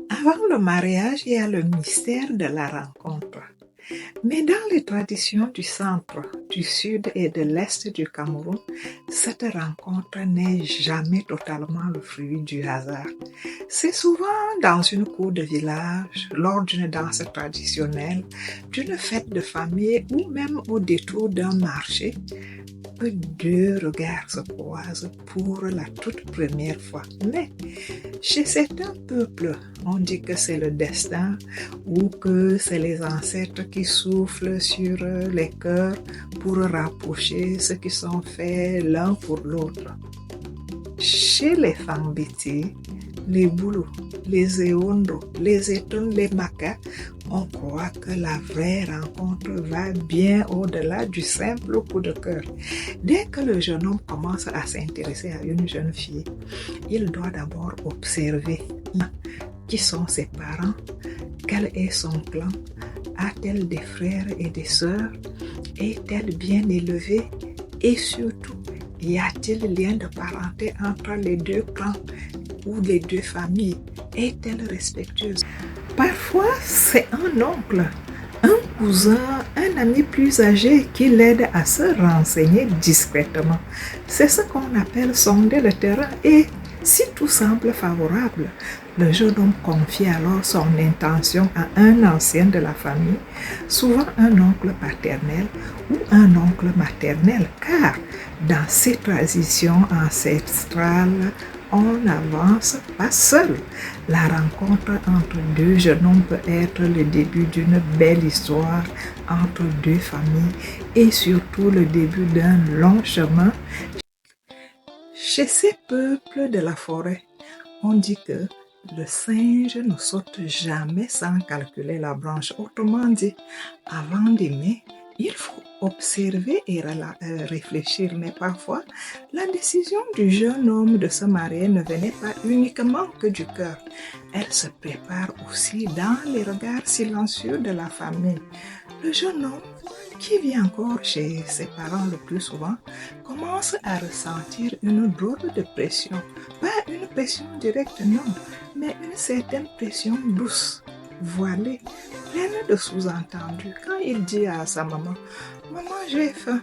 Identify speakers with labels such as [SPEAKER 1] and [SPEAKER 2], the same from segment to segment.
[SPEAKER 1] Avant le mariage, il y a le mystère de la rencontre. Mais dans les traditions du centre, du sud et de l'est du Cameroun, cette rencontre n'est jamais totalement le fruit du hasard. C'est souvent dans une cour de village, lors d'une danse traditionnelle, d'une fête de famille ou même au détour d'un marché que deux regards se croisent pour la toute première fois. Mais chez certains peuples, on dit que c'est le destin ou que c'est les ancêtres qui soufflent sur les cœurs pour rapprocher ceux qui sont faits l'un pour l'autre. Chez les Fambiti, les Boulous, les Eondo, les Etun, les Maka, on croit que la vraie rencontre va bien au-delà du simple coup de cœur. Dès que le jeune homme commence à s'intéresser à une jeune fille, il doit d'abord observer qui sont ses parents, quel est son clan, a-t-elle des frères et des sœurs, est-elle bien élevée et surtout, y a-t-il lien de parenté entre les deux clans ou les deux familles, est-elle respectueuse? Parfois, c'est un oncle, un cousin, un ami plus âgé qui l'aide à se renseigner discrètement. C'est ce qu'on appelle sonder le terrain et si tout semble favorable, le jeune homme confie alors son intention à un ancien de la famille, souvent un oncle paternel ou un oncle maternel, car dans ces traditions ancestrales, on n'avance pas seul. La rencontre entre deux jeunes hommes peut être le début d'une belle histoire entre deux familles et surtout le début d'un long chemin. Chez ces peuples de la forêt, on dit que le singe ne saute jamais sans calculer la branche. Autrement dit, avant d'aimer, il faut observer et réfléchir. Mais parfois, la décision du jeune homme de se marier ne venait pas uniquement que du cœur. Elle se prépare aussi dans les regards silencieux de la famille. Le jeune homme, qui vit encore chez ses parents le plus souvent, commence à ressentir une drôle de pression. Pas une pression directe, non, mais une certaine pression douce, voilée, pleine de sous-entendus. Quand il dit à sa maman, « Maman, j'ai faim »,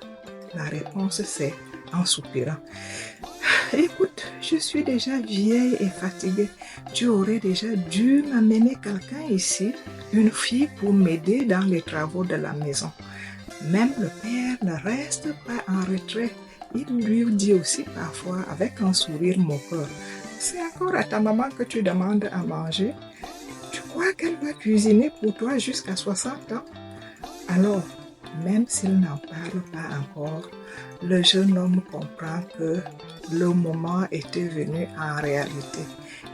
[SPEAKER 1] la réponse c'est en soupirant, « Écoute, je suis déjà vieille et fatiguée. Tu aurais déjà dû m'amener quelqu'un ici, une fille pour m'aider dans les travaux de la maison. » Même le père ne reste pas en retrait. Il lui dit aussi parfois avec un sourire moqueur, « C'est encore à ta maman que tu demandes à manger? Tu crois qu'elle va cuisiner pour toi jusqu'à 60 ans? » Alors, même s'il n'en parle pas encore, le jeune homme comprend que le moment était venu en réalité.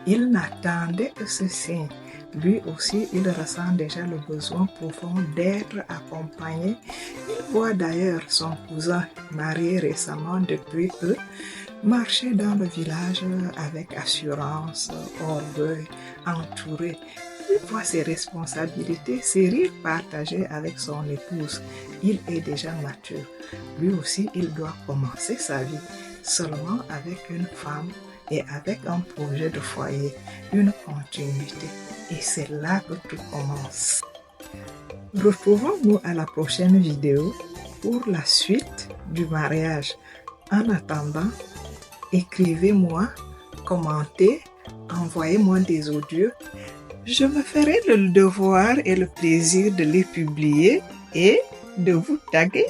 [SPEAKER 1] Il n'attendait que ce signe. Lui aussi, il ressent déjà le besoin profond d'être accompagné. Il voit d'ailleurs son cousin, marié récemment depuis peu, marcher dans le village avec assurance, orgueil, entouré. Il voit ses responsabilités, ses rires partagés avec son épouse. Il est déjà mature. Lui aussi, il doit commencer sa vie seulement avec une femme et avec un projet de foyer, une continuité. Et c'est là que tout commence. Retrouvons-nous à la prochaine vidéo pour la suite du mariage. En attendant, écrivez-moi, commentez, envoyez-moi des audios. Je me ferai le devoir et le plaisir de les publier et de vous taguer.